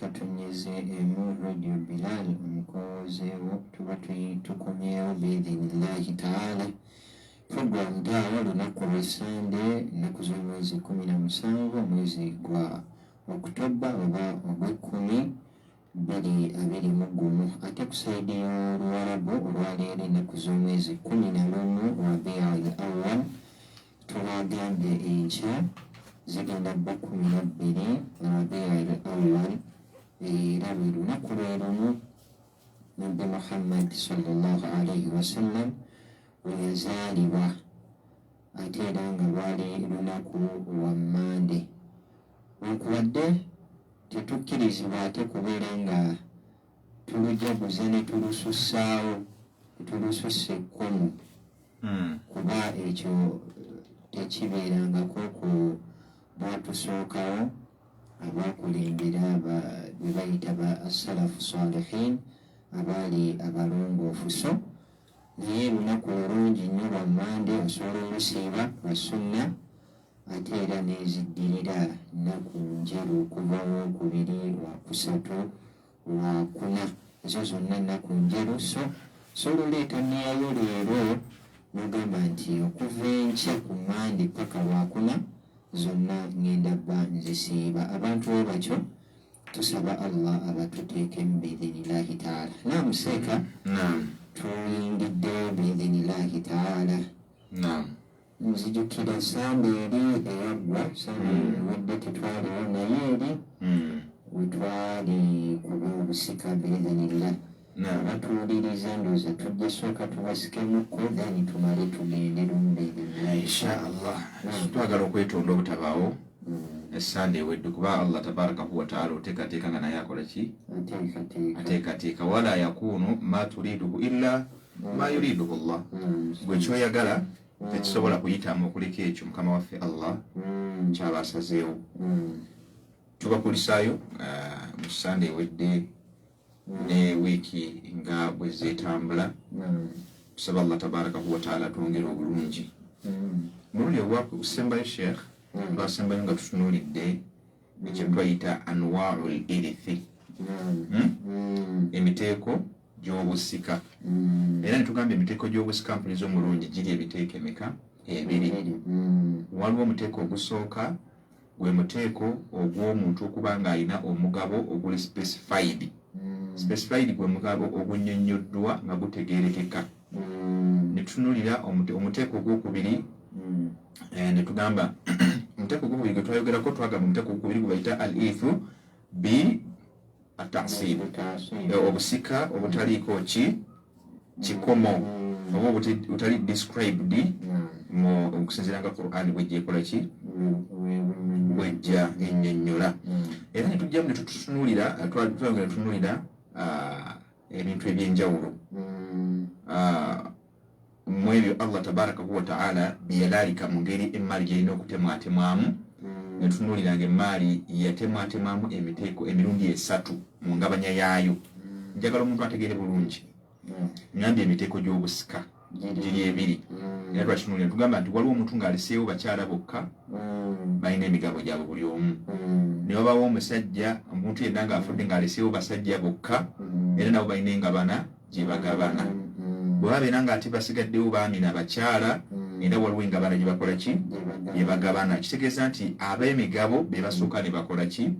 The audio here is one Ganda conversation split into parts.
katonyeze Radio Bilal omukozeewo tuba tukomyewo biidhinillahi taala. Program dawa lunaku lwa Sande ennaku z'omwezi 17 omwezi gwa Oktoba oba ogw'ekkumi 2021 ate ku saidi y'Oluwarabu olwaleero ennaku z'omwezi 11 Rabiul Awwal tulagambye enkya zigenda 12 Rabiul Awwal era lwe lunaku lwe lumu Nabbi Muhammad sallallahu alayhi wasallam weyazaalibwa ate era nga lwali lunaku lwa Mande. Newankubadde tetukkirizibwa ate kubeera nga tulujaguza ne tulusussaawo tulusussa ekkomo kuba ekyo tekibeerangako ku baatusookawo abaakulembera be bayita ba as-salafu salihin abaali abalongoofu. So naye lunaku lulungi nnyo lwa Mande osobola olusiiba lwa sunna ate era neziddirira nnaku njeru okuva Wookubiri, Wakusatu, Wakuna, ezo zonna nnaku njeru. So luleeta neyayo leero nogamba nti okuva enkya ku Mande paka Lwakuna zonna ngenda bba nzisiiba. Abantu bwe batyo tusaba Allah abatuteekemu biidhinillahi taala. Naamuseeka tuyingiddeyo biidhinillahi taala. Nzijukira Sande eri eyaggwa, Sande ewedde tetwaliwo naye eri we twali ku lw'obusika biidhinillah. Batuwuliriza ndowooza tujja sooka tubasikemukko then tumale tugende lumu biidhinillah inshaallah. Twagala okwetonda obutabaawo Sande ewedde kuba Allah tabarakahu wa taala oteekateeka nga naye akola ki? Ateekateeka. Wala yakunu ma turiduhu illa ma yuriduhu Allah. Gwe kyoyagala tekisobola kuyitamu okuleka ekyo Mukama waffe Allah kyaba asazeewo. Tubakulisaayo mu Sande ewedde ne wiiki nga bwe zeetambula. Tusaba Allah tabarakahu wa taala twongere obulungi. Mulundi ogwakusembayo Sheikh twasembayo nga tutunuulidde ekyo twayita anwaul irithi, emiteeko gy'obusika. Era netugamba emiteeko gy'obusika mpuliza omulungi giri ebiteeko emeka? Ebiri. Waliwo omuteeko ogusooka gwe muteeko ogw'omuntu okuba ng'alina omugabo oguli specified. Specified gwe mugabo ogunnyonnyoddwa nga gutegeerekeka. Netutunulira omuteeko ogwokubiri netugamba omuteeko ogwokubiri gwe twayogerako twagamba omuteeko ogwokubiri gwe bayita al-ithu bi at-ta'sib, obusika obutaliiko kikomo oba obutali described mu okusinziira nga Qur'an bwejja ekola ki? Bwejja ennyonnyola. Era netujjamu ne tutunuulira twagala tutunuulira ebintu ebyenjawulo mu ebyo Allah tabarakahu wa taala byeyalaalika mu ngeri emmaali gyerina okutemwatemwamu. Netunuuliranga emmaali yatemwatemwamu emiteeko emirundi 3 mu ngabanya yaayo. Njagala omuntu ategeere bulungi. Ngambye emiteeko gy'obusika giri ebiri. Era twakitunuulira tugamba nti waliwo omuntu ng'aliseewo bakyala bokka balina emigabo gyabwe buli omu. Ne wabaawo omusajja omuntu yenna ng'afudde ng'aliseewo basajja bokka era nabo balina engabana gye bagabana. Bwe babeera ng'ate basigaddewo baami n'abakyala era waliwo engabana gye bakola ki? Gye bagabana. Kitegeeza nti ab'emigabo be basooka ne bakola ki?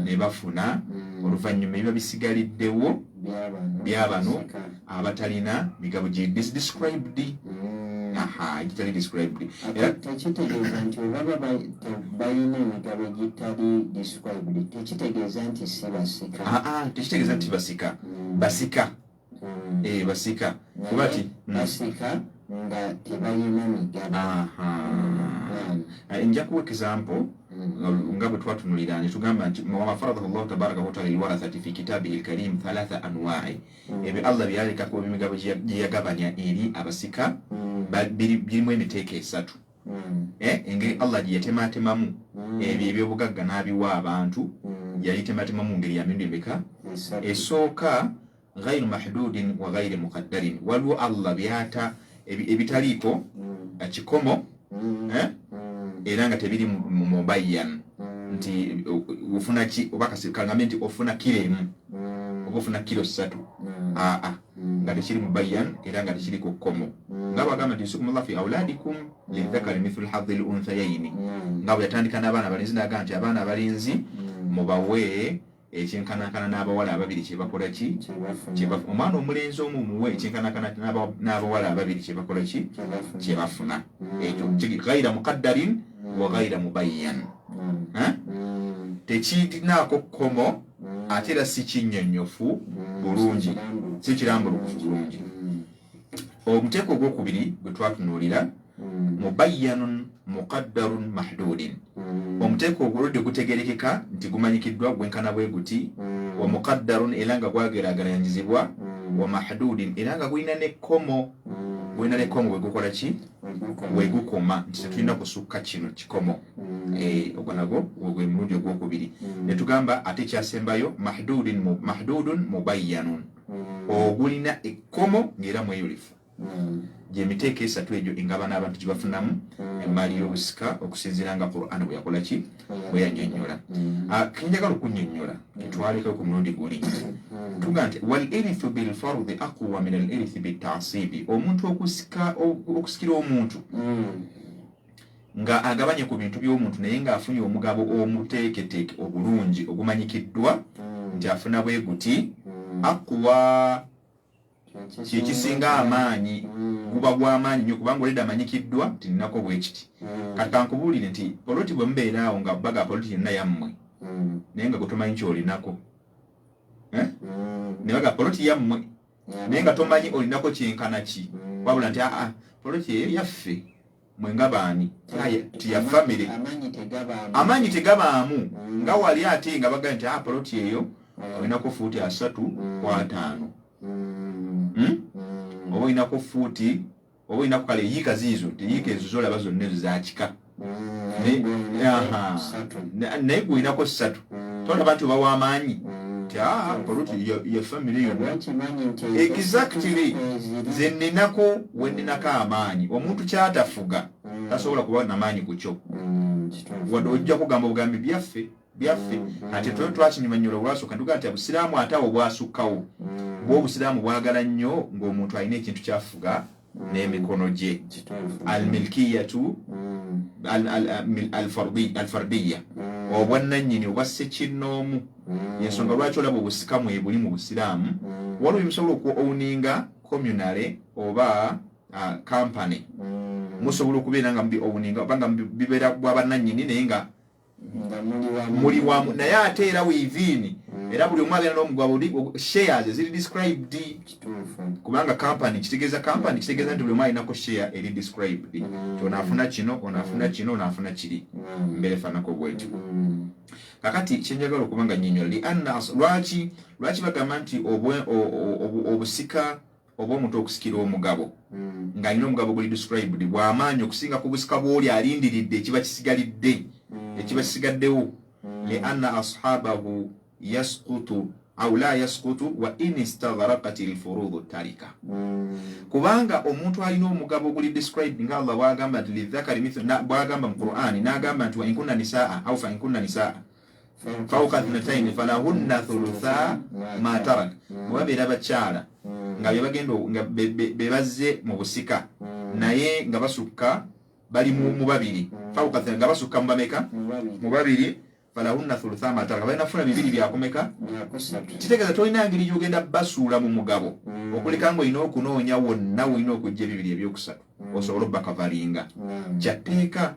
Ne bafuna. Oluvannyuma ebiba bisigaliddewo byabano abatalina migabo gye described. Gitali described. Tekitegeeza nti olaba balina emigabo gitali described tekitegeeza nti si basika. Tekitegeeza nti basika. Basika. Basika. Kuba ti basika nga tebalina migabo. Nja kuwa example nga bwe twatunulira ne tugamba nti wama faradahu Allahu tabaraka wa taala lilwarathati fi kitabihi alkarim 3 anwa'i. Ebyo Allah byalekako emigabo gye yagabanya eri abasika birimu emiteeko 3. Engeri Allah gye yatematemamu ebyo ebyobugagga n'abiwa abantu yali tematemamu ngeri ya mirundi emeka? Esooka ghairu mahdudin wa ghairu muqaddarin. Waliwo Allah byata ebitaliiko kikomo era nga tebiri mubayyan nti ofuna ki oba kasikangame nti ofuna kilo emu oba ofuna kilo 3 nga tekiri mubayyan era nga tekiri ku kkomo nga bagamba nti yusikumullahu fi auladikum lidhakari mithlu hadhi al-unthayaini nga bwe yatandika n'abaana abalenzi n'agamba nti abaana abalenzi mubawe ekyenkanankana n'abawala ababiri kyebakola ki omwana omulenzi omu muwe ekyenkanankana n'abawala ababiri kyebakola ki kyebafuna ekyo ghaira muqaddarin wa ghaira mubayyan tekirinaako kkomo ate era si kinnyonnyofu bulungi si kirambulukufu bulungi. Omuteeko ogwokubiri gwe twatunuulira mubayyanun muqaddarun mahdudin. Omuteeko oguludde gutegerekeka nti gumanyikiddwa gwenkana bwe guti wa muqaddarun era nga gwageraageranyizibwa wa mahdudin era nga gulina nekkomo bwe gukola ki bwe gukoma nti tetulina kusukka kino kikomo ogwo nagwo gwe mulundi ogwokubiri. Ne tugamba ate kyasembayo mahdudun mubayyanun ogulina ekkomo ng'era mweyulifu. Gyemiteeko esatu egyo engaba n'abantu gye bafunamu emaali y'obusika okusinziira nga Qur'an bwe yakola ki bwe yannyonnyola. Kenjagala okunnyonnyola tetwalekayo ku mulundi guli tuga nti wal irithu bil fardi aqwa min al irithi bit ta'sibi. Omuntu okusikira omuntu nga agabanye ku bintu by'omuntu naye ng'afunye omugabo omuteeketeeke obulungi ogumanyikiddwa nti afuna bwe guti aqwa kikisinga amaanyi guba gw'amaanyi nnyo kubanga oleda amanyikiddwa nti nnako bwe kiti. Kati kankubuulire nti poloti bwe mubeeraawo nga baga poloti yenna yammwe naye nga gwe tomanyi kyolinako ne baga poloti yammwe naye nga tomanyi olinako kyenkana ki wabula nti poloti eyo yaffe mwe nga baani tiya famire amaanyi tegabaamu nga wali ate nga baga nti poloti eyo olinako fuuti 3.5 oba olinako fuuti oba olinako kale yiika ziizo teyiika ezo zolaba zonna ezo zakika naye gwe olinako 3 tolaba nti oba w'amaanyi ti poloti ya famire yonna exactly ze nninako we nninako amaanyi. Omuntu kyatafuga tasobola kuba namaanyi ku kyo wadde ojja kugamba obugambi byaffe ate twakinyumanyola olwasooka ntuga nti obusiraamu ate awo bwasukkawo bw'obusiraamu bwagala nnyo ng'omuntu alina ekintu kyafuga n'emikono gye almilkiyatu alfardiya obwannannyini obwa ssekinnoomu. Yensonga lwaki olaba obusika mwe buli mu busiraamu waliwo bimusobola okuowuninga communale oba company musobola okubeera nga owuninga oba nga bibeera bwabannannyini naye nga muli wamu naye ate era wiivini era buli omu abeera n'omugabo shares ziri described kubanga company kitegeeza nti buli omu alinako share eri described onaafuna kino onaafuna kiri mbere fanako bwetyo. Kakati kyenjagala okubanga nnyonnyola lianna lwaki bagamba nti obusika oba omuntu okusikira omugabo ng'alina omugabo guli described bw'amaanyi okusinga ku busika bw'oli alindiridde ekiba kisigaddewo lianna ashabahu yasqutu au la yasqutu wa in istaghraqat alfurudu tarika. Kubanga omuntu alina omugabo guli described nga Allah bwagamba nti lidhakari mithlu bwagamba mu Qur'ani n'agamba nti wa in kunna nisaa au fa in kunna nisaa fawqa ithnatayn falahunna thulutha ma tarak. Babeera bakyala nga bagenda nga bebazze mu busika naye nga basukka bali mu babiri fawqa nga basukka mu bameka mu babiri falahunna thulutha ma tarak balina funa bibiri byakomeka kitegeeza tolina ngeri gyogenda basuula mu mugabo okuleka nga olina okunoonya wonna olina okujja ebibiri ebyokusatu osobola obbakavalinga kyatteeka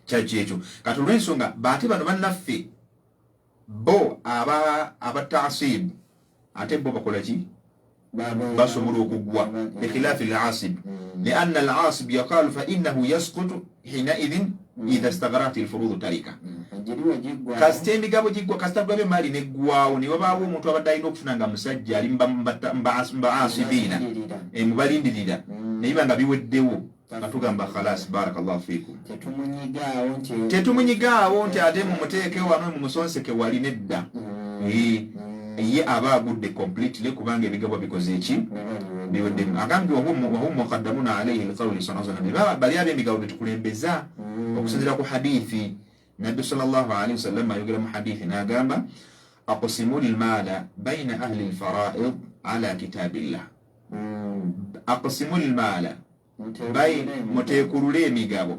kyakyo. Kati olw'ensonga baate bano bannaffe bo abatasibu ate bo bakola ki basobola okugwa bikhilaafi al-asib lianna al-asib yaqaalu fa innahu yasqutu hinaidhin idha istaghraqat al-furud tarika. Kasita emigabo giggwa kasita babe mali neggwawo ne wabaawo omuntu abadde alina okufuna nga musajja ali mbaasibiina mubalindirira naye nga biweddewo katugamba khalas barakallahu fikum tetumunyigaawo nti ate mumuteeke wano mumusonseke wali nedda ye aba agudde completely kubanga ebigabo bikoze eki biweddemu. Agambye wahum muqaddamuna alayhi alqawli sallallahu alayhi wa sallam bali ab'emigabo betukulembeza okusinziira ku hadithi nabbi sallallahu alaihi wasallam ayogera mu hadithi n'agamba aqsimu al-mala bayna ahli al-fara'id ala kitabillah. Aqsimu al-mala muteekulule emigabo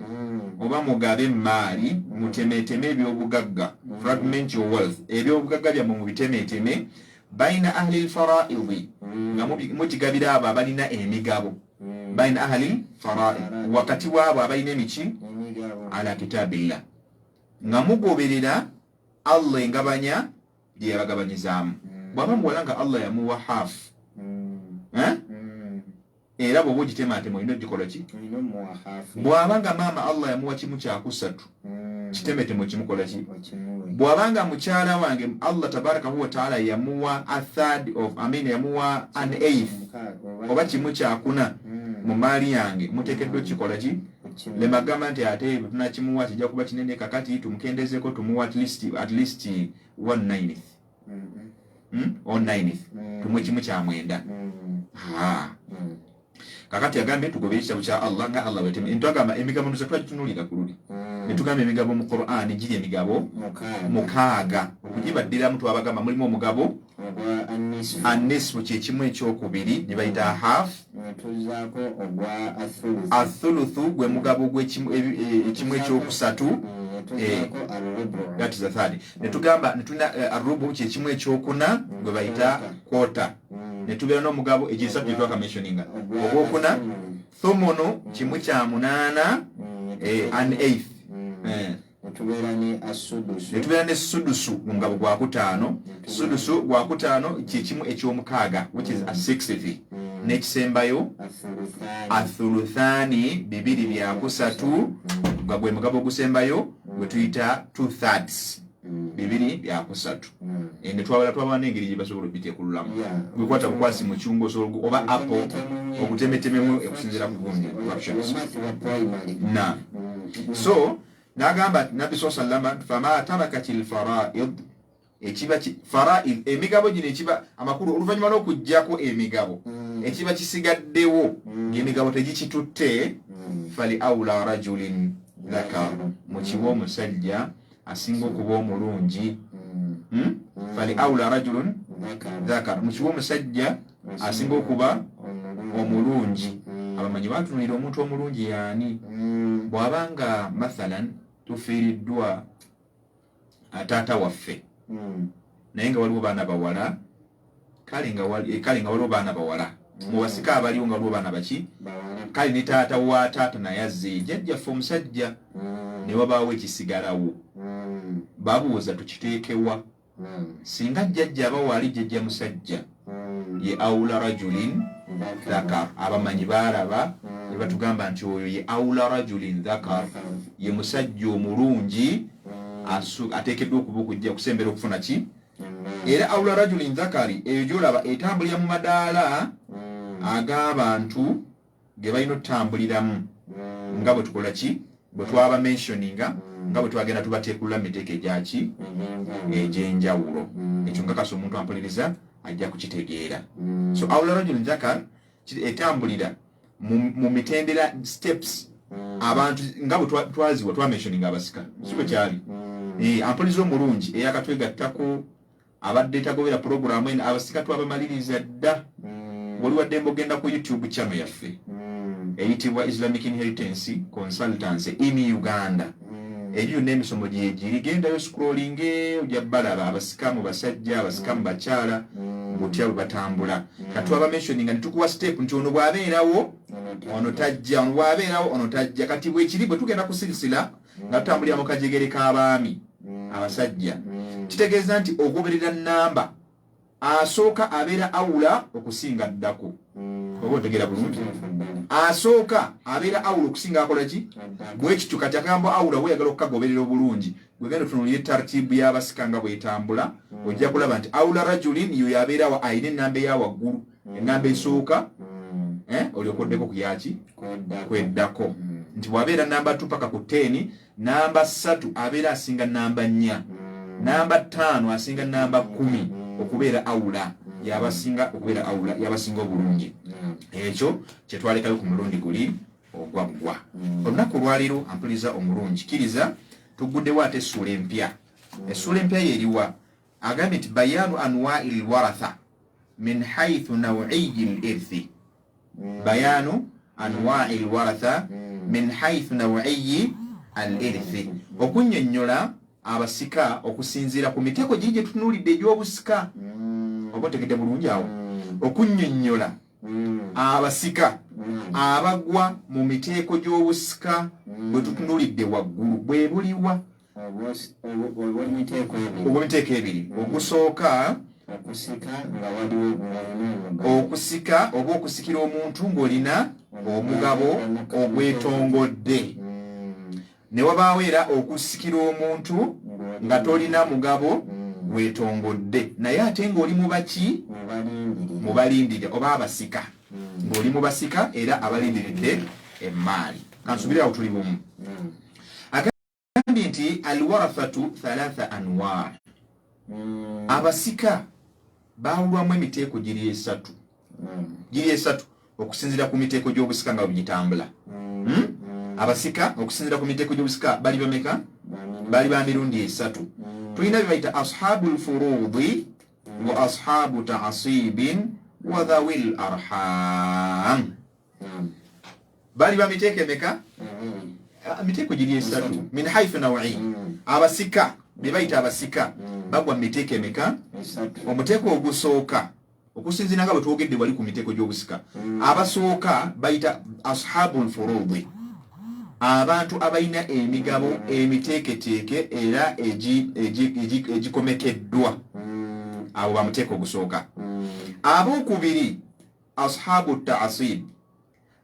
oba mugabe maali mutemeteme ebyobugagga, fragment your wealth, ebyobugagga byammwe mubitemeteme baina ahli al-fara'id, nga mukigabira abo abalina emigabo, baina ahli al-fara'id, wakati waabo abalina emiki ala kitabillah, nga mugoberera Allah engabanya gye yabagabanyizaamu. Bw'aba muwala nga Allah yamuwa half era bw'oba ogitematema olina ogikola ki? Bw'aba nga maama Allah yamuwa kimu kyakusatu kitemetemo kimukola ki? Bw'aba nga mukyala wange Allah tabarakahu wa ta'ala yamuwa a third of yamuwa an eighth oba kimu kyakuna mu maali yange muteekeddwa kikola ki? Le magamba nti ate tunakimuwa kijja kuba kinene kakati tumukendezeeko tumuwa at least 1/9 on 9 tumwe kimu kya mwenda. Kakati agambye tugobere ekitabo kya Allah nga Allah bweteme. Ntwagamba emigabo nzo twagitunulira ku luli. Ne tugamba emigabo mu Qur'an giri emigabo mukaaga. Okugibaddira mtu abagamba mulimu omugabo an-nisfu kye kimu ekyokubiri ne bayita half, tuzaako ogwa athuluthu gwe mugabo gw'ekimu ekyokusatu, that is the third. Ne tugamba ne tuna arubu kye kimu ekyokuna gwe bayita quarter. Ne tubeera n'omugabo egisatu gye twaka mentioninga ogwokuna thumunu kimu kya munaana an eighth. Netubeera ne sudusu mungabo gwa kutaano, sudusu gwa kutaano kye kimu ekyomukaaga which is a 60th. N'ekisembayo athuluthani bibiri bya kusatu nga gwe mugabo gusembayo gwe tuyita 2/3 bibiri bya kusatu. Ne twabala n'engeri gye basobola obitekululamu gwekwata bukwasi mu kyungo oba apple okutemetememu okusinziira ku bundi na so nagamba nabbi sallallahu fama tarakatil fara'id ekiba fara'id emigabo gino ekiba amakulu oluvannyuma n'okuggyako emigabo ekiba kisigaddewo ng'emigabo tegikitutte fali awla rajulin dhakar mukiwa omusajja asinga okuba omulungi. Fali awla rajulun dhakar mukiwa omusajja asinga okuba omulungi. Abamanyi batunulira omuntu omulungi yaani bw'abanga mathalan tufiiriddwa taata waffe naye nga waliwo baana bawala kale nga waliwo baana bawala mu basika abaliwo nga waliwo baana baki kale ne taata wa taata naye azze jjajjaffe omusajja ne wabaawo ekisigalawo babuuza tukiteekewa singa jjajja aba waali jjajja musajja ye awula rajulin dhakar. Abamanyi baalaba ne batugamba nti oyo ye awula rajulin dhakar ye musajja omulungi ateekeddwa okuba okujja kusembera okufuna ki? Era awula rajulin dhakari eyo gyolaba etambulira mu madaala ag'abantu ge balina otutambuliramu nga bwe tukola ki? Bwe twaba mentioninga nga bwe twagenda tubateekulula miteeko egyaki egy'enjawulo. Ekyo nkakasa omuntu ampuliriza ajja kukitegeera. So awula rajulin dhakar etambulira mu mitendera steps abantu nga bwe twaziwa twamentioninga abasika siko kyali ampuliriza omulungi eyakatwegattako abadde tagobera programu eno abasika twabamaliriza dda. Wali wadde mbogenda ku YouTube channel yaffe eyitibwa Islamic Inheritance Consultancy in Uganda. Eriyo n'emisomo gyegiri gendayo scrolling ojja balaba abasika mu basajja abasika mu bakyala ng'otya bwe batambula. Katwaba mentioninga ne tukuwa step nti ono bw'abeerawo ono tajja, ono bw'abeerawo ono tajja. Kati bwekiri bwe tugenda kusirisira nga tutambulira mu kajegere k'abaami abasajja kitegeeza nti ogoberera nnamba asooka abeera awula okusinga ddako. Oba otegeera bulungi asooka abeera awula okusinga akola ki? Bwekityo kati agamba awula weeyagala okukagoberera obulungi gwegenda otunuulira tartibu y'abasika nga bwetambula ojja kulaba nti awula rajulin yo yabeerawo ayina ennamba eya waggulu ennamba esooka olyokoddeko ku yaki kweddako nti bw'abeera namba 2 paka ku 10 namba 3 abeera asinga namba 4 namba 5 asinga namba 10 okubeera awula yabasinga okubeera awula yabasinga obulungi. Ekyo kyetwalekayo ku mulundi guli ogwaggwa. Olunaku lwaliro ampuliriza omulungi kiriza tuguddewo ate essula empya. Essula empya yeriwa agambye nti bayanu anwa'i lwaratha min haythu naw'iyi lirthi. Bayanu anwa'i lwaratha min haythu naw'iyi alirthi, okunnyonnyola abasika okusinziira ku miteeko gye tutunuulidde egy'obusika. Oba otegedde bulungi awo? Okunnyonnyola abasika abagwa mu miteeko gy'obusika bwe tutunuulidde waggulu bwe buliwa? Obw'emiteeko ebiri. Ogusooka okusika oba okusikira omuntu ng'olina omugabo ogwetongodde. Ne wabaawo era okusikira omuntu nga tolina mugabo gwetongodde, naye ate ng'oli mu baki? Mu balindirira oba abasika, ng'oli mu basika era abalindiridde emmaali. Kansubire awo tuli bumu. Agambye nti alwarathatu thalatha anwa', abasika baawulwamu emiteeko giri esatu. Giri esatu okusinziira ku miteeko gy'obusika nga bugitambula. Abasika okusinziira ku miteeko gy'obusika bali bameka? Bali ba mirundi esatu. Tulina bye bayita ashabul furudi wa ashabu ta'asibin wa dhawil arham. Bali ba miteeko emeka? Miteeko giri esatu min haythu naw'i. Abasika bye bayita abasika bagwa mu miteeko emeka? Omuteeko ogusooka okusinziira nga bwe twogedde wali ku miteeko gy'obusika. Abasooka bayita ashabul furudi, abantu abalina emigabo emiteeketeeke era egikomekeddwa. Abo ba muteeko ogusooka. Abookubiri ashabu ta'asib,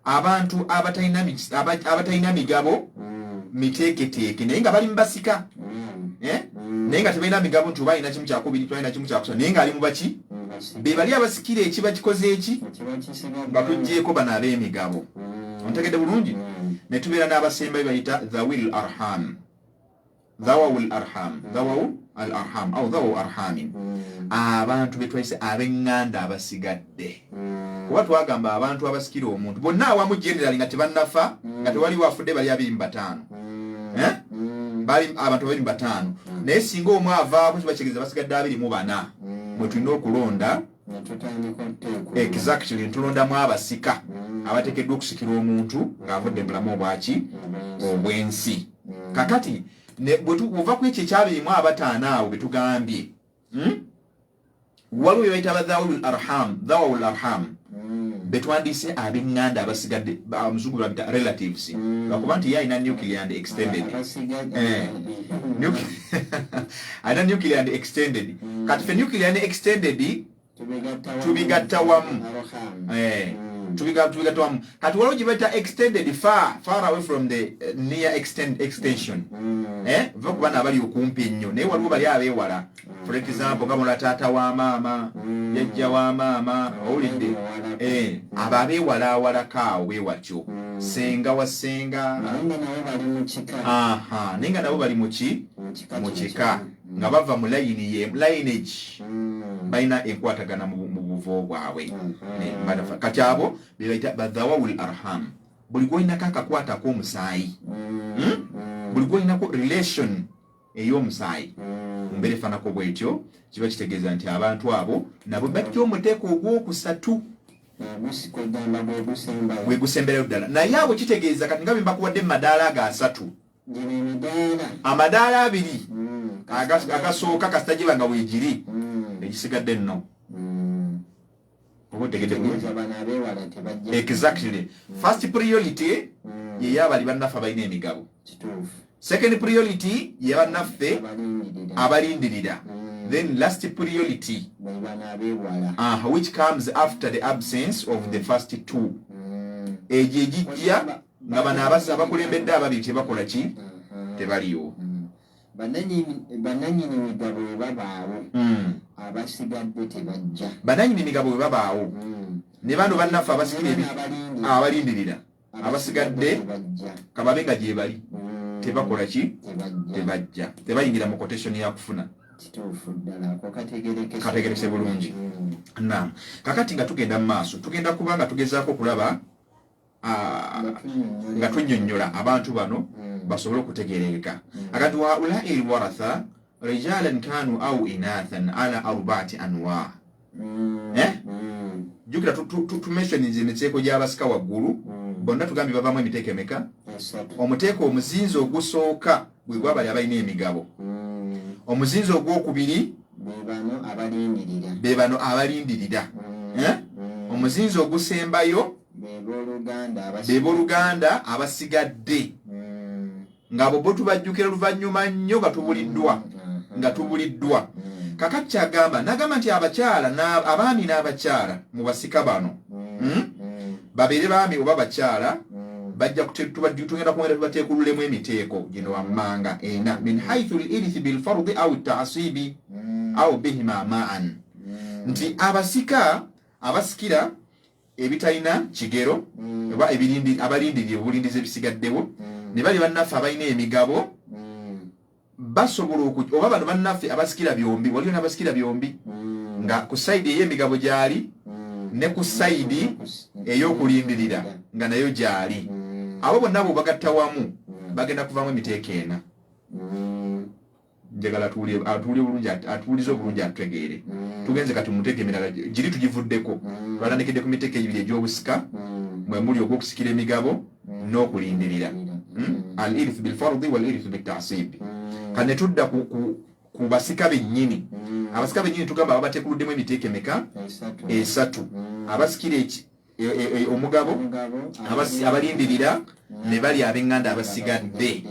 abantu abatalina migabo miteeketeeke naye nga bali mu basika. Naye nga tebalina migabo nti oba alina kimu kyakubiri twalina kimu kyakusatu naye nga ali mu baki? Be bali abasikira ekiba kikoze eki? Batugyeko bano ab'emigabo. Ontegedde bulungi? Ne tubeera n'abasembayo bayita dhawil arham. Dhawawul arham. Dhawawu al arham au dhawawu arhamin. Abantu be twayise ab'eŋŋanda abasigadde. Kuba twagamba abantu abasikira omuntu bonna awamu generali nga tebannafa nga tewaliwo afudde bali 25. Bali abantu 25. Naye singa omu avaako kiba kitegeeza basigadde 24. Mwe tulina okulonda exactly ntulondamu abasika abateekeddwa okusikira omuntu ng'avudde bulamu obwaki? Obw'ensi. Kakati bw'ova ku ekyo ekyabirimu abataano awo be tugambye, waliwo bye bayita abadhawul arham. Dhawawul arham be twandiise ab'eŋŋanda abasigadde, Abazungu babita relatives. Lwakuba nti ye alina nuclear and extended. Alina nuclear and extended. Kati fe nuclear and extended tubigatta wamu. Tubigatta wamu. Kati waliwo gye bayita extended far away from the near extension. Va ku baana abali okumpi ennyo naye waliwo bali abeewala. For example nga mula taata wa maama, jjajja wa maama, owulidde? Abo abeewalaawalako awo bwe watyo. Senga wa senga. Naye nga nabo bali mu ki? Mu kika. Nga bava mu lineage. Balina enkwatagana mu buvo bwabwe. Kati abo be bayita badhawawul arham. Buli gwolinako akakwatako omusaayi. Buli gwolinako relation ey'omusaayi. Mbeere fanako bwetyo kiba kitegeeza nti abantu abo nabo batyo omuteeko ogwokusatu gwe gusemberayo ddala. Naye abo kitegeeza kati nga bwe mbakuwadde mu madaala ago asatu, amadaala abiri agasooka kasita giba nga weegiri egisigadde nno. Exactly. First priority yeyabali bannaffe abalina emigabo. Second priority yabannaffe abalindirira. Then last priority which comes after the absence of the first two. Egyo egijja nga bano abakulembedde ababiri tebakola ki? Tebaliyo. Bannannyini migabo bwe babaawo, abasigadde tebajja. Bannannyini migabo bwe babaawo ne bano bannaffe abasikira abalindirira abasigadde kababe nga gye bali tebakola ki? Tebajja. Tebayingira mu quotation ya kufuna. Kategerekese bulungi. Naam. Kakati nga tugenda mu maaso tugenda kubanga tugezaako kulaba nga tunnyonnyola abantu bano basobole okutegeereka. Agati wa ulai alwaratha rijalan kanu au inathan ala 4 anwa. Jukira tumeshonize emiteeko gy'abasika waggulu bonna tugambye babamu emiteeko emeka. Omuteeko omuzinzo ogusooka bwe gwabali abalina emigabo. Omuzinzo ogwokubiri be bano abalindirira. Omuzinzo ogusembayo be booluganda abasigadde ng'abo bo tubajjukira luvannyuma nnyo nga tubuliddwa. Kakati kyagamba nagamba nti abakyala abaami n'abakyala mu basika bano babeere baami oba bakyala bajja tugenda kwongera tubateekululemu emiteeko gino wammanga ena min haithu lirithi bilfardi au taasibi au bihima maan. Nti abasika abasikira ebitalina kigero oba abalindirira obulindizi ebisigaddewo ne bali bannaffe abalina emigabo basobola oba bano bannaffe abasikira byombi waliyo n'abasikira byombi nga ku sayidi ey'emigabo gyali ne ku sayidi ey'okulindirira nga nayo gyali. Abo bonna bo bagatta wamu bagenda kuvamu emiteeko ena. Njagala atuulize obulungi atutegeere. Tugenze kati muteeko emirala giri tugivuddeko twatandiikidde ku miteeko ebiri egy'obusika mwe muli ogw'okusikira emigabo n'okulindirira. Al irith bilfardi wal irith bitasib. Kane tudda ku basika bennyini. Abasika bennyini tugamba babateekuluddemu emiteeko emeka? 3. Abasikira omugabo abalindirira ne bali ab'eŋŋanda abasigadde.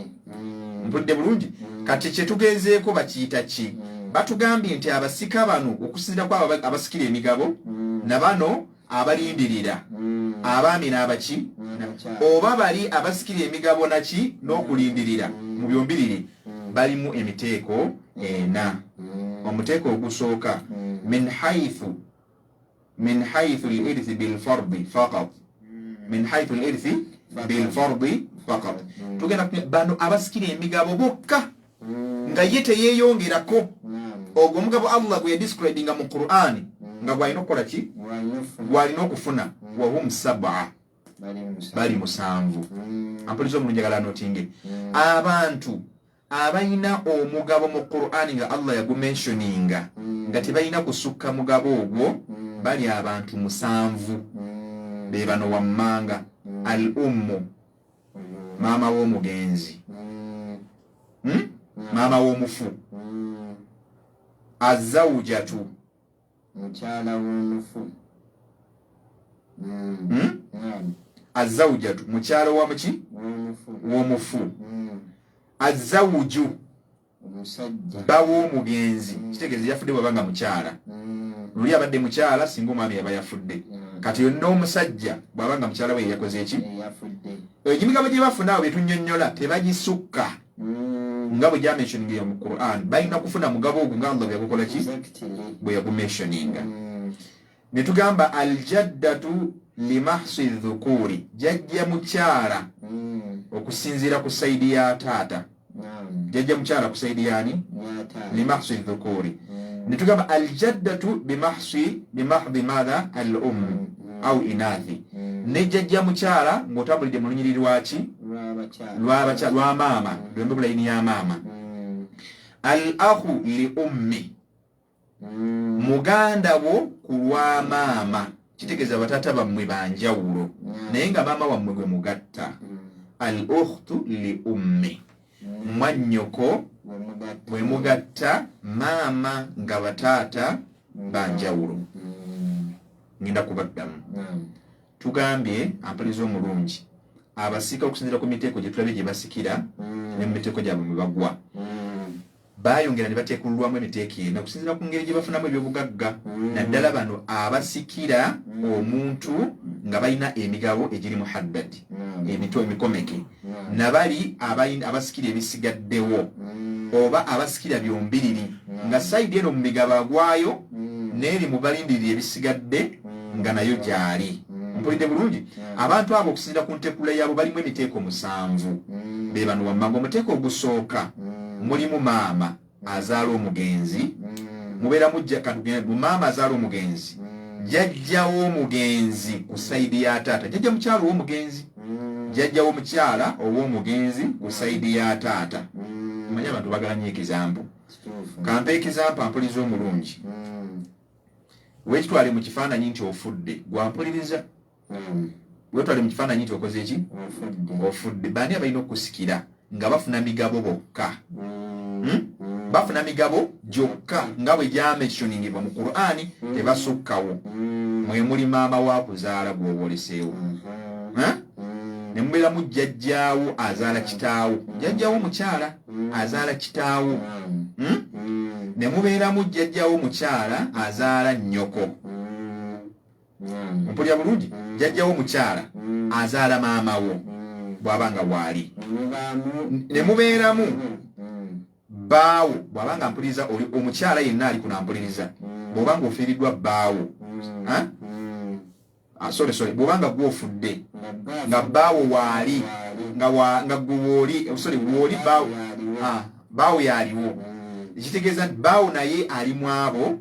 Mpulidde bulungi? Kati kye tugenzeeko bakiyita ki? Batugambye nti abasika bano okusinziira kwabo abasikira emigabo na bano abalindirira abaami n'abaki oba bali abasikira emigabo naki n'okulindirira mu byombiriri balimu emiteeko ena. Omuteeko ogusooka min haythu al-irthi bil-fardi faqat. Min haythu al-irthi bil-fardi faqat. Tugenda bano abasikira emigabo bokka nga ye teyeeyongerako. Ogwo omugabo Allah gwe yadescribinga mu Qur'ani nga gwalina okukola ki? Gwalina okufuna wahum 7 bali 7. Ampuliza omulungi njagala anotinge abantu abalina omugabo mu Qur'ani nga Allah yagumentioninga nga tebalina kusukka mugabo ogwo bali abantu 7. Be bano wammanga al-ummu maama w'omugenzi, maama w'omufu, azawujatu mukyala w'omufu, azawujatu mukyala wa muki w'omufu, azawuju bawo omugenzi. Kitegeeza yafudde bwabanga mukyala. Luli abadde mukyala singa omwami yaba yafudde. Kati yonna omusajja bwabanga mukyala we yakoze eki? Emigabo gye bafuna awo betunnyonnyola tebagisukka nga bwe gyamentioninga mu Qur'an. Balina kufuna mugabo ogwo nga Allah bwe yagukola ki? Bwe yagumentioninga. Ne tugamba aljaddatu limahsi dhukuri, jajja mukyala okusinziira ku sayidi ya taata. Jajja mukyala ku sayidi yani limahsi dhukuri. Ne tugamba aljaddatu bimahdhi madha al-umm au inathi. Ne jajja mukyala ng'otambulidde mu lunyiriri lwaki? Lwa maama, lwembe bulayini ya maama. Al-akhu li ummi, muganda wo ku lwa maama. Kitegeeza bataata bammwe banjawulo naye nga maama wammwe gwe mugatta. Al-ukhtu li ummi, mwannyoko bwe mugatta maama nga bataata banjawulo. Ngenda kubaddamu. Tugambye ampaliza omulungi abasika okusinziira ku miteeko gye tulabye gye basikira ne mu miteeko gyabwe mwe bagwa bayongera ne bateekululwamu emiteeko eno okusinziira ku ngeri gye bafunamu ebyobugagga. Naddala bano abasikira omuntu nga balina emigabo egiri muhaddadi emikomeke, nabali abasikira ebisigaddewo oba abasikira byombiriri nga sayidi eno mu migabo agwayo n'eri mu balindirira ebisigadde nga nayo gyali. Mpulidde bulungi? Abantu abo okusinziira ku nteekula yaabo balimu emiteeko 7. Be bano wammanga. Omuteeko ogusooka mulimu maama azaala omugenzi, mubeera mujja katugende maama azaala omugenzi jjajja w'omugenzi ku saidi ya taata, jjajja mukyala ow'omugenzi, jjajja w'omukyala ow'omugenzi ku saidi ya taata. Manya abantu bagala nnyo ekizampu. Kampa ekizampu ampuliza omulungi. Weekitwale mu kifaananyi nti ofudde, gwampuliriza. Weetwale mu kifaananyi nti okoze ki? Ofudde. Baani abalina okusikira nga bafuna migabo bokka? Bafuna migabo gyokka nga bwe gyamentioningibwa mu Qur'ani, tebasukkawo. Mwe muli maama wa kuzaala gw'oboleseewo. Ne mubeeramu jjajjaawo azaala kitaawo, jjajjaawo mukyala azaala kitaawo. Ne mubeeramu jjajjaawo mukyala azaala nnyoko. Mpulira bulungi? Jjajjaawo mukyala azaala maama wo bw'aba nga waali. Ne mubeeramu bbaawo, bw'aba nga mpuliriza oli omukyala yenna ali kunampuliriza, bw'oba nga ofiiriddwa bbaawo, sorry, bw'oba nga gw'ofudde nga bbaawo waali nga gwe wooli, wooli bbaawo yaaliwo, ekitegeeza nti bbaawo naye ali mu abo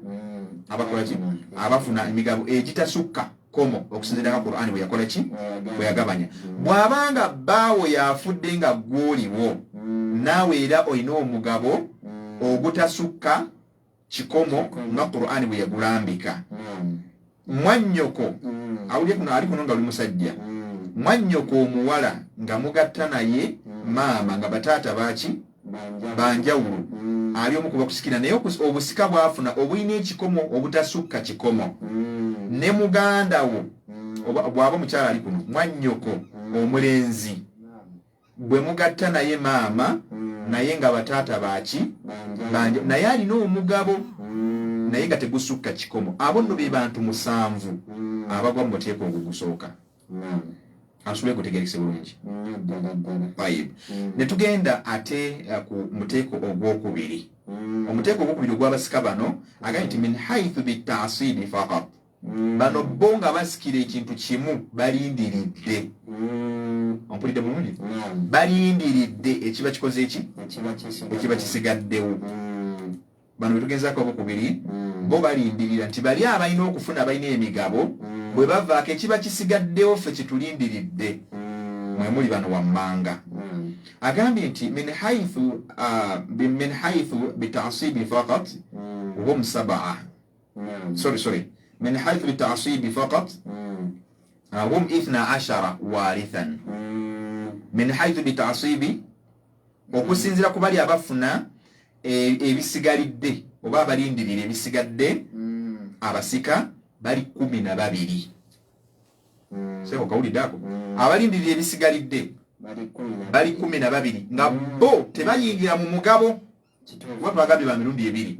abakola ki? Abafuna emigabo egitasukka komo okusinziira nga Qur'ani bwe yakola ki? Bwe yagabanya. Bw'abanga bbaawo yafudde nga gw'oliwo, naawe era olina omugabo ogutasukka kikomo nga Qur'ani bwe yagulambika. Mwannyoko awulye kuno ali kuno nga oli musajja, mwannyoko omuwala nga mugatta naye maama nga bataata baki? Banjawulo, ali omu kubakusikira, naye obusika bwafuna obulina ekikomo obutasukka kikomo. Ne muganda wo bw'aba mukyala ali kuno, mwannyoko omulenzi bwe mugatta naye maama naye nga bataata baki? Naye alina omugabo naye nga tegusukka kikomo. Abo nno be bantu 7 abagwa mu muteeko ogugusooka. Asubire kutegerekese bulungi. Ne tugenda ate ku muteeko ogwokubiri. Omuteeko ogwokubiri ogw'abasika bano agambye nti min haithu bitaasibi faqat. Bano bo nga basikira ekintu kimu balindiridde. Ompulidde bulungi? Balindiridde ekiba kikoze eki? Ekiba kisigaddewo. Bano betugenzaako obukubiri, bo balindirira nti bali abalina okufuna balina emigabo, bwe bavaako ekiba kisigaddewo ffe kitulindiridde. Mwe muli bano wammanga. Agambye nti min haithu bitasibi faqat hum 7. Sorry. من حيث بالتعصيب فقط هم 12 وارثا. من حيث بالتعصيب okusinzira ku bali abafuna ebisigalidde oba abalindirira ebisigadde, abasika bali 12. Seko kawuliddako? Abalindirira ebisigalidde bali 12 nga bo tebayingira mu mugabo. Wabagambye ba mirundi 2.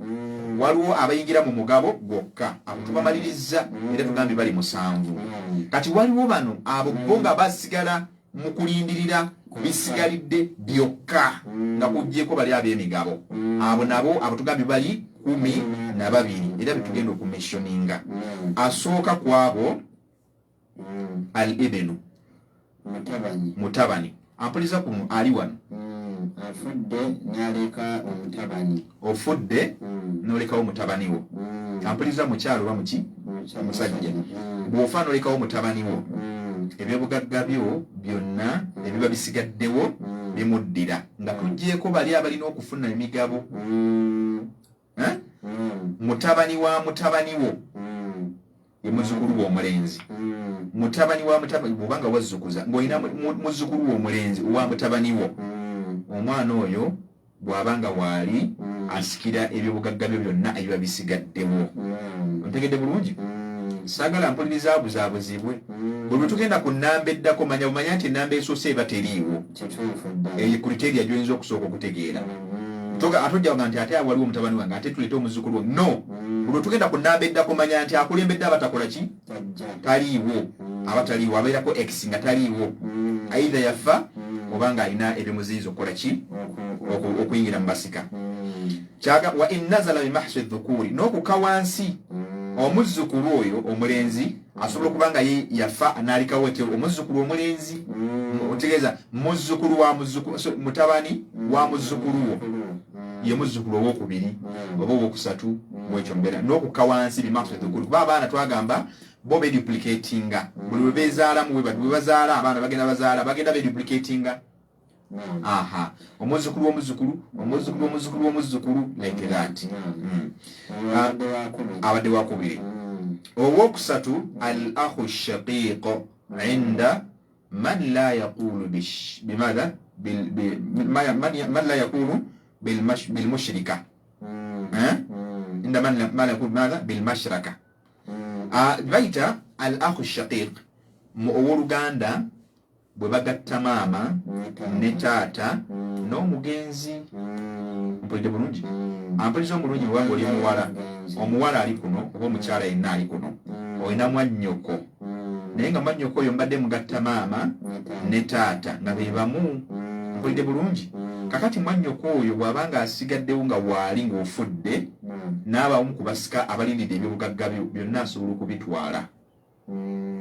Waliwo abayingira mu mugabo gwokka, abo tubamaliriza era tugambye bali 7. Kati waliwo bano abo bo nga basigala mu kulindirira bisigalidde byokka nga kuggyeko bali ab'emigabo. Abo nabo abo tugambye bali 12 era betugenda okumissioninga. Asooka ku abo al-ibnu, mutabani. Ampuliza kuno ali wano. Afudde n'aleka omutabani. Ofudde n'olekawo mutabani wo. Ampuliza mukyalo oba muki? Musajja. Bw'ofa n'olekawo mutabani wo, ebyobugagga byo byonna ebiba bisigaddewo bimuddira nga tuggyeko bali abalina okufuna emigabo. Mutabani wa mutabani wo ye muzzukulu w'omulenzi. Mutabani wa mutabani bw'obanga wazzukuza ng'olina muzzukulu w'omulenzi owa mutabani wo, omwana oyo bw'abanga waali asikira ebyobugagga byo byonna ebiba bisigaddewo. Ontegedde bulungi? Saagala mpuliriza buzaabuzibwe. Bwe tugenda ku nnamba eddako manya nti ennamba esoose eba teriiwo. Eyo kriteria gy'oyinza okusooka okutegeera. Atojjaga nti ate waliwo mutabani wange ate tuleete omuzzukulu wange. No. Bwe tugenda ku nnamba eddako manya nti akulembedde abatakola ki? Taliiwo. Abataliiwo abeerako X nga taliiwo. Aidha yafa obanga alina ebimuziyiza okukola ki? Okuyingira mu basika. Kyaga wa in nazala bimahsi dhukuri, n'okuka wansi omuzzukulu oyo omulenzi asobola okuba nga ye yafa n'alikawo omuzzukulu omulenzi. Otegeeza muzzukulu wa muzzukulu, mutabani wa muzzukulu wo. ye muzzukulu owokubiri oba owokusatu bwekyo mbeera n'okukka wansi bimaksudukulu kuba abaana twagamba bo beduplicatinga buli we bezaalamu bwe bazaala abaana bagenda beduplicatinga aha omuzzukulu w'omuzzukulu omuzzukulu w'omuzzukulu w'omuzzukulu like that abadde wakubiri owokusatu al akhu shaqiq inda man la yaqulu bimadha man la yaqulu بالمشركة عند من لا يقول ماذا بالمشركة بيت الأخ الشقيق مؤولغاندا bwebaga tamaama ne taata n'omugenzi mpulidde bulungi ampuliriza omulungi bwebanga oli omuwala ali kuno oba omukyala yenna ali kuno olina mwannyoko naye nga mwannyoko oyo mbadde mugatta maama ne taata nga be bamu mpulidde bulungi kakati mwannyoko oyo bw'abanga asigaddewo nga waali ng'ofudde n'abamu ku basika abalindidde ebyobugagga byonna asobola okubitwala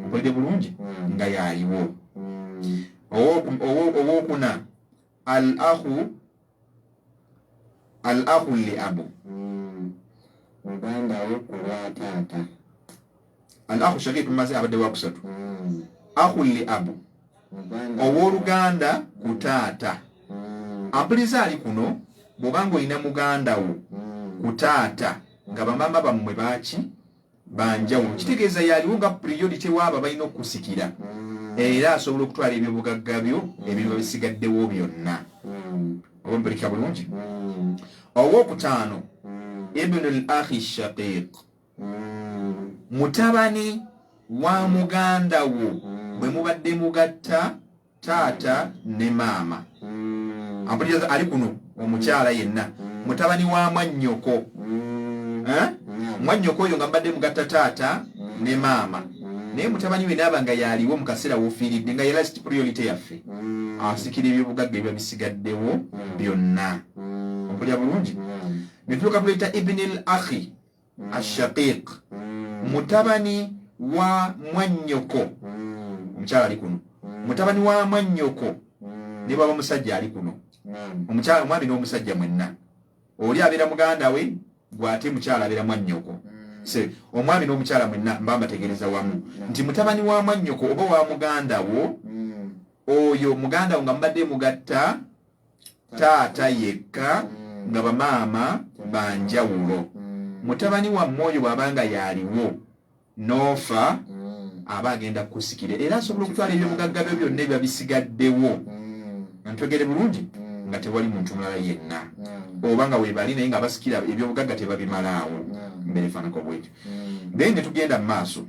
mpulidde bulungi nga yaaliwo owokuna al akhu li abu muganda wo kulwa taata al akhu shaqiq maze abadde wakusatu akhu li abu owooluganda ku taata ampuliriza ali kuno bw'obanga olina muganda wo ku taata nga bamama bammwe baaki banjawulo kitegeeza yaliwo nga priority waaba balina okusikira era asobola okutwala ebyobugagga byo ebiba bisigaddewo byonna oba mpulika bulungi owokutaano ibnu al akhi shaqiq mutabani wa muganda wo bwe mubadde mugatta taata ne maama ampuliriza ali kuno omukyala yenna mutabani wa mwannyoko mwannyoko oyo nga mbadde mugatta taata ne maama naye mutabani we naaba nga yaliwo mu kaseera woofiiridde nga yera kiti priority yaffe asikira ebyobugagga ebiba bisigaddewo byonna ompulira bulungi netuuka tuleta ibni al akhi ashaqiq mutabani wa mwannyoko omukyala ali kuno mutabani wa mwannyoko ne baba musajja ali kuno omukyala omwami n'omusajja mwenna oli abeera muganda we gwate mukyala abeera mwannyoko omwami n'omukyala mwenna mba mbategereza wamu nti mutabani wa mwannyoko oba wa muganda wo oyo muganda wo nga mbadde mugatta taata yekka nga bamaama banjawulo mutabani wammwe oyo bw'abanga yaliwo n'ofa aba agenda kukusikira era asobola okutwala ebyobugagga byo byonna ebiba bisigaddewo ntwegere bulungi nga tewali muntu mulala yenna oba nga weebali naye nga basikira ebyobugagga tebabimalaawo mbere faanako bwetyo naye ne tugenda mu maaso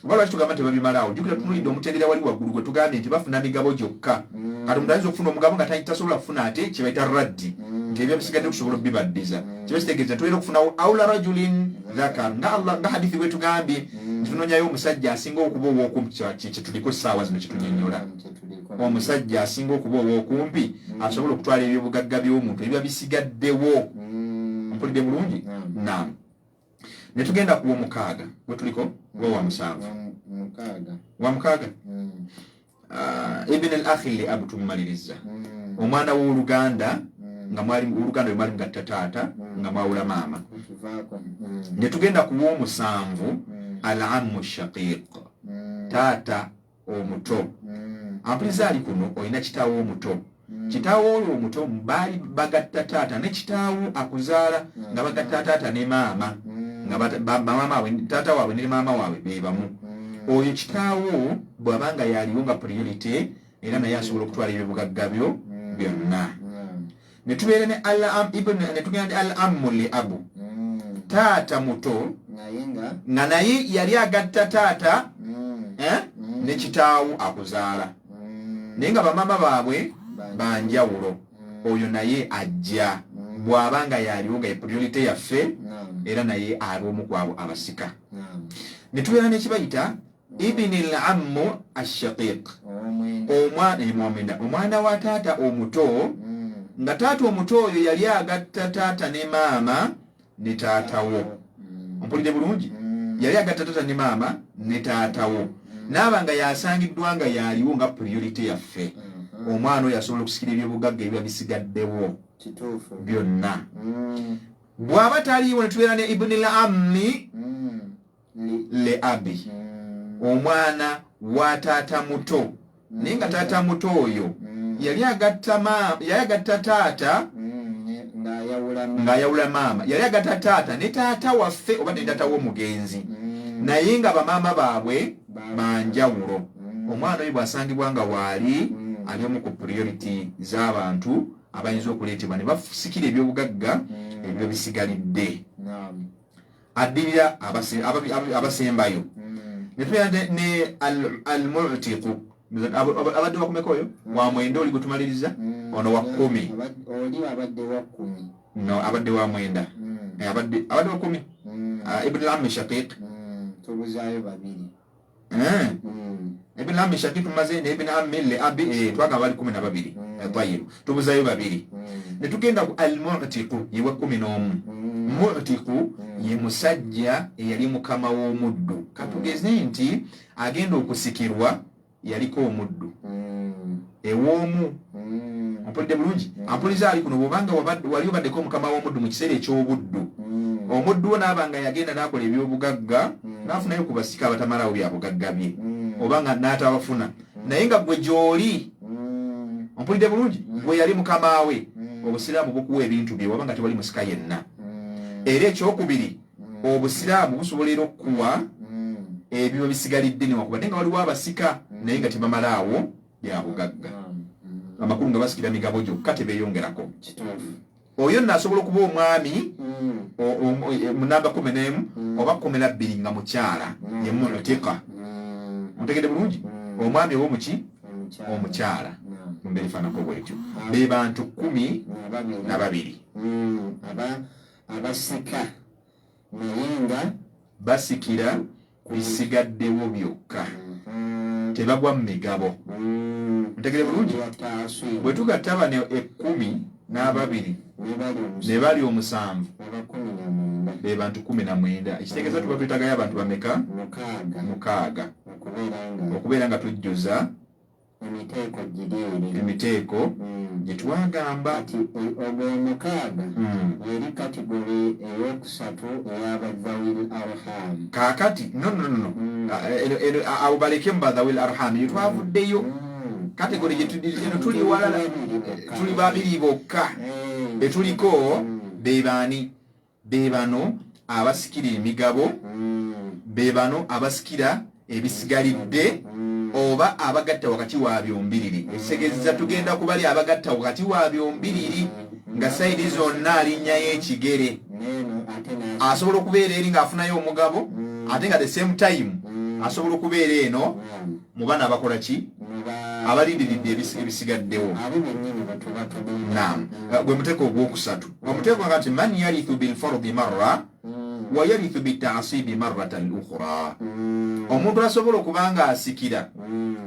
oba lwaki tugamba tebabimalaawo jjukira tunulidde omutendera wali waggulu gwe tugambye nti bafuna migabo gyokka kati omuntu ayinza okufuna omugabo nga tasobola kufuna ate kye bayita raddi nti ebyo bisigadde kusobola okubibaddiza kiba kitegeeza tuwera okufunawo aula rajulin dhakar nga hadithi bwe tugambye nti tunoonyayo omusajja asinga okuba ow'okumpi kyetuliko essaawa zino kyetunyonnyola omusajja asinga okuba ow'okumpi asobola okutwala ebyobugagga by'omuntu ebiba bisigaddewo mpulidde bulungi nam ne tugenda ku w'omukaaga gwe tuliko oba wa musanvu wa mukaaga ibn al akhi li abu tumumaliriza omwana w'oluganda nga mwali oluganda lwe mwali mugatta taata nga mwawula maama ne tugenda ku w'omusanvu al ammu shaqiq taata omuto ampuliriza ali kuno olina kitaawo omuto kitaawo oyo omuto baali bagatta taata ne kitaawo akuzaala nga bagatta taata ne maama nga maama waabwe taata waabwe ne maama waabwe be bamu oyo kitaawo bw'abanga yaliwo nga priority era naye asobola okutwala ebyobugagga byo byonna ne tubeera ne tugenda ne al ammu li abu taata muto nga naye yali agatta taata ne kitaawo akuzaala naye nga bamaama baabwe banjawulo oyo naye ajja bw'abanga yaliwo nga priority yaffe era naye ab'omu kwabo abasika ne tubeera nekibayita ibni al ammu ashaqiq omwana wa taata omuto nga taata omuto oyo yali agatta taata ne maama ne taatawo mpulidde bulungi yali agatta taata ne maama ne taatawo naaba nga yasangiddwa nga yaliwo nga priority yaffe omwana oyo asobola okusikira ebyobugagga ebiba bisigaddewo byonna. Bw'aba taliiwo ne tubeera ne ibuni al ammi li abi, omwana wa taata muto, naye nga taata muto oyo yali agatta taata ng'ayawula maama, yali agatta taata ne taata waffe oba ne taata w'omugenzi, naye nga bamaama baabwe banjawulo. Omwana oyo bw'asangibwa nga waali ali omu ku priority z'abantu abayinza okuleetebwa ne basikira ebyobugagga ebyo bisigalidde. Addirira abasembayo ne tubeera ne al-mu'tiqu, abadde wakumeka oyo wa mwenda oli gutumaliriza, ono wa 10, no abadde wa mwenda, abadde wa 10, ibn al-ammi shaqiq tubuzaayo babiri. Ibn al-ammi shaqiq tumaze ne ibn ammi li abi twaga bali 12. Tayib, tubuzayo babiri. Ne tugenda ku al-mu'tiqu ye wa 11. Mu'tiqu ye musajja eyali mukama w'omuddu. Katugeze nti agenda okusikirwa yaliko omuddu ew'omu. Ampulidde bulungi? Ampuliza ali kuno bw'obanga wali obaddeko omukama w'omuddu mu kiseera eky'obuddu, omuddu wo n'abanga yagenda n'akola ebyobugagga n'afunayo ku basika abatamalawo bya bugagga bye, oba nga n'atabafuna, naye nga gwe gy'oli, ampulidde bulungi, gwe yali mukama we, obusiraamu bukuwa ebintu bye wabanga tewali musika yenna. Era ekyokubiri, obusiraamu busobolera okukuwa ebyo bisigalidde newankubadde nga waliwo abasika naye nga tebamalaawo bya bugagga, amakulu nga basikira migabo gyokka tebeeyongerako. Oyo naasobola okuba omwami mu namba 11 oba 12 nga mukyala, ye mu'tiqa. Mutegedde bulungi? Omwami oba omuki? Omukyala. Mumbeera efaanako bwetyo. Be bantu 12. Abasika naye nga basikira bisigaddewo byokka, tebagwa mu migabo. Mutegedde bulungi? Bwe tugatta bano 10 n'ababiri ne bali 7 be bantu 19. Ekitegeeza tuba twetagayo abantu bameka? 6 okubeera nga tujjuza emiteeko gye twagamba. ogwo 6 yeri kategori eyokusatu ey'abadhawil arham. Kaakati no abo baleke mu badhawil arham ye twavuddeyo. Kategori gye tuli walala tuli babiri bokka betuliko be baani? Be bano abasikira emigabo, be bano abasikira ebisigalidde oba abagatta wakati wa byombiriri. Ekitegeeza tugenda kubali abagatta wakati wa byombiriri nga sayidi zonna alinnyayo ekigere, asobola okubeera eri ng'afunayo omugabo ate nga the same time asobola okubeera eno mu bana abakola ki? Abalindiridde ebisigaddewo. Naam, gwe muteeko ogwokusatu. Omuteeko nga nti man yarithu bilfardi marra wa yarithu bitasibi marratan ukhra. Omuntu asobola okuba nga asikira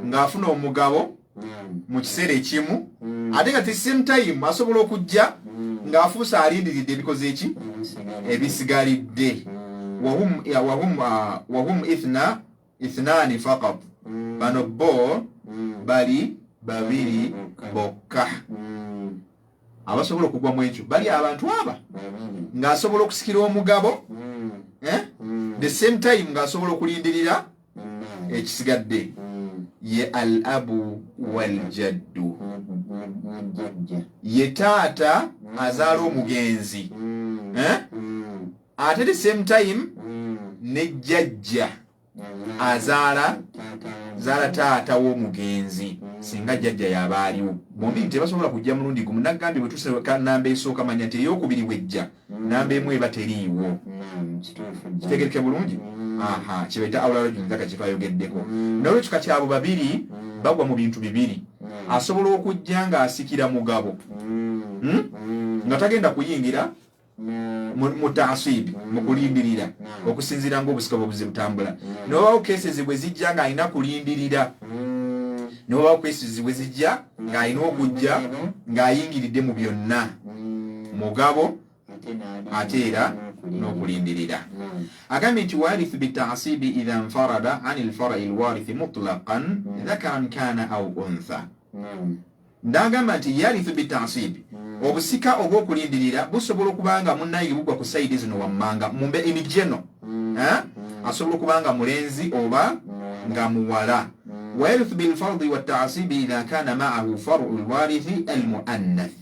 ng'afuna omugabo mu kiseera ekimu ate nga the same time asobola okujja ng'afuuse alindiridde ebikoze eki? Ebisigalidde. Wahum ithnani faqat. Bano bo bali babiri bokka abasobola okugwa mu ekyo. Bali abantu aba ng'asobola okusikira omugabo the same time ng'asobola okulindirira ekisigadde. Ye al abu wal jaddu, ye taata azaala omugenzi ate the same time ne jjajja azaala taata w'omugenzi singa jjajja yabaaliwo. Bombi tebasobola kujja mulundi gumu. Nagambye bwe tuseka namba esooka manya nti ey'okubiri wejja namba emu eba teriiwo. Kitegereke bulungi? Kye bayita awulala gyonzaka kye twayogeddeko. Nolwekyo kati abo babiri bagwa mu bintu bibiri. Asobola okujja ng'asikira mugabo nga tagenda kuyingira mu taasibi, mu kulindirira okusinziira ng'obusika bwe butambula. Nobaawo cases bwe zijja ng'alina kulindirira, nobaawo cases bwe zijja ng'alina okujja ng'ayingiridde mu byonna, mugabo ate era n'okulindirira. Agambye nti warithu bitaasibi idha nfarada ani lfarai lwarithi mutlaqan dhakaran kana au untha. ndagamba nti yarithu bitasibi obusika obw'okulindirira busobola okubanga munnaye bugwa ku saidi zino wammanga mumbe emijeno asobola okubanga mulenzi oba nga muwala. wayarithu bilfardi watasibi idha kana maahu faru lwarithi almuannath.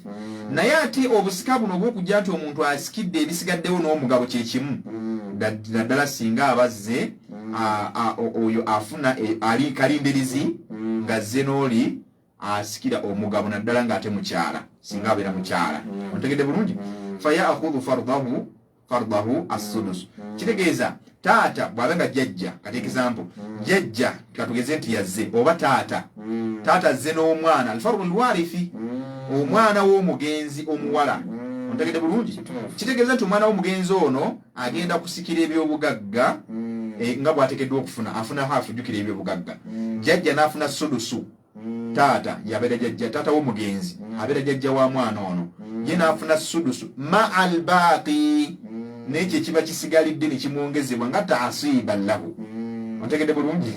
naye ate obusika buno obw'okujja nti omuntu asikidde ebisigaddewo n'omugabo kyekimu naddala singa abazze oyo afuna ali kalindirizi ngazze n'oli asikira omugabo naddala ng'ate mukyala singa abeera mukyala. ontegedde bulungi. fayakhudhu fardahu as-sudus. kitegeeza taata bw'abe nga jjajja kati example jjajja katugeze nti yazze oba taata azze n'omwana alfaru lwarithi omwana w'omugenzi omuwala. ontegedde bulungi. kitegeeza nti omwana w'omugenzi ono agenda kusikira ebyobugagga nga bw'ateekeddwa okufuna afuna hafu jjukira ebyobugagga. jjajja n'afuna sudusu taata yabeera jjajja taata w'omugenzi abeera jjajja wa mwana ono ye n'afuna sudusu ma albaaqi n'ekyo ekiba kisigalidde ne kimwongezebwa nga taasiban lahu. ontegedde bulungi.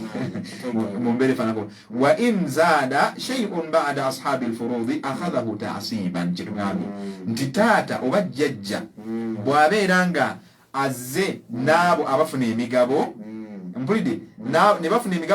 mumbeere fanako wa in zaada shay'un ba'da ashabi alfurudi akhadhahu taasiban. kitugambye nti taata oba jjajja bw'abeera nga azze n'abo abafuna emigabo mpulidde ne bafuna emigabo